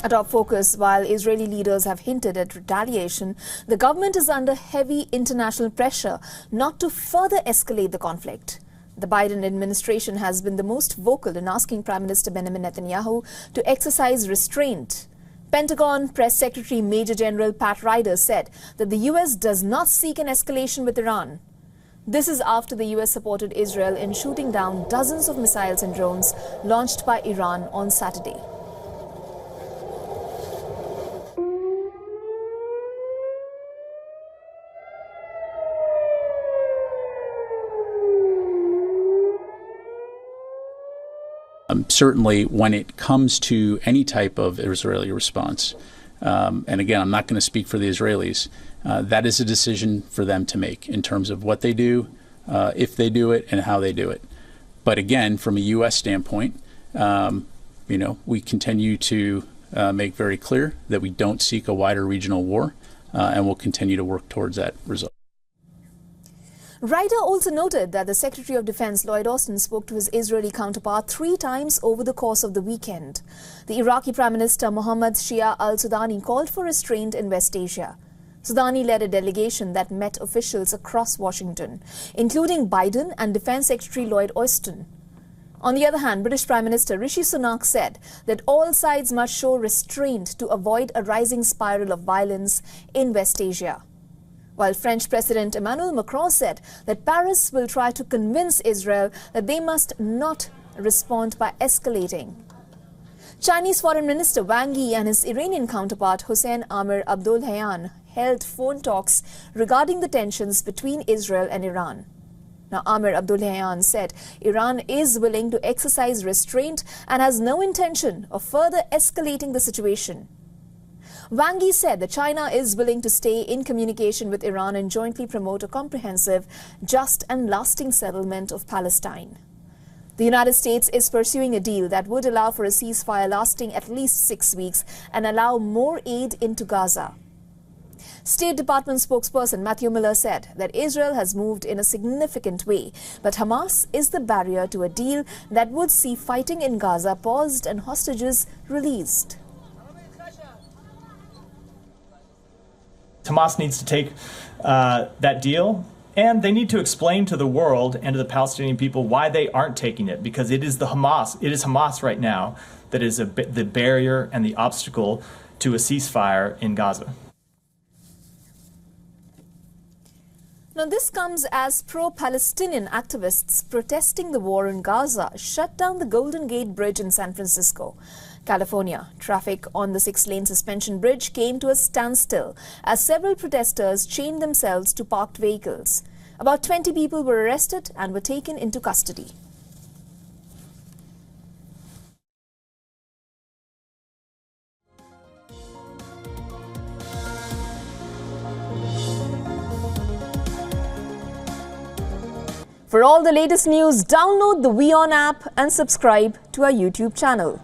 A top focus, while Israeli leaders have hinted at retaliation, the government is under heavy international pressure not to further escalate the conflict. The Biden administration has been the most vocal in asking Prime Minister Benjamin Netanyahu to exercise restraint. Pentagon Press Secretary Major General Pat Ryder said that the U.S. does not seek an escalation with Iran. This is after the U.S. supported Israel in shooting down dozens of missiles and drones launched by Iran on Saturday. Certainly, when it comes to any type of Israeli response, and again, I'm not going to speak for the Israelis, that is a decision for them to make in terms of what they do, if they do it, and how they do it. But again, from a U.S. standpoint, we continue to make very clear that we don't seek a wider regional war, and we'll continue to work towards that result. Ryder also noted that the Secretary of Defense Lloyd Austin spoke to his Israeli counterpart 3 times over the course of the weekend. The Iraqi Prime Minister Mohammad Shia al-Sudani called for restraint in West Asia. Sudani led a delegation that met officials across Washington, including Biden and Defense Secretary Lloyd Austin. On the other hand, British Prime Minister Rishi Sunak said that all sides must show restraint to avoid a rising spiral of violence in West Asia. While French President Emmanuel Macron said that Paris will try to convince Israel that they must not respond by escalating. Chinese Foreign Minister Wang Yi and his Iranian counterpart Hossein Amir-Abdollahian held phone talks regarding the tensions between Israel and Iran. Now, Amir-Abdollahian said Iran is willing to exercise restraint and has no intention of further escalating the situation. Wang Yi said that China is willing to stay in communication with Iran and jointly promote a comprehensive, just and lasting settlement of Palestine. The United States is pursuing a deal that would allow for a ceasefire lasting at least 6 weeks and allow more aid into Gaza. State Department spokesperson Matthew Miller said that Israel has moved in a significant way, but Hamas is the barrier to a deal that would see fighting in Gaza paused and hostages released. Hamas needs to take that deal, and they need to explain to the world and to the Palestinian people why they aren't taking it, because it is Hamas right now that is the barrier and the obstacle to a ceasefire in Gaza. Now, this comes as pro-Palestinian activists protesting the war in Gaza shut down the Golden Gate Bridge in San Francisco, California. Traffic on the 6-lane suspension bridge came to a standstill as several protesters chained themselves to parked vehicles. About 20 people were arrested and were taken into custody. For all the latest news, download the WION app and subscribe to our YouTube channel.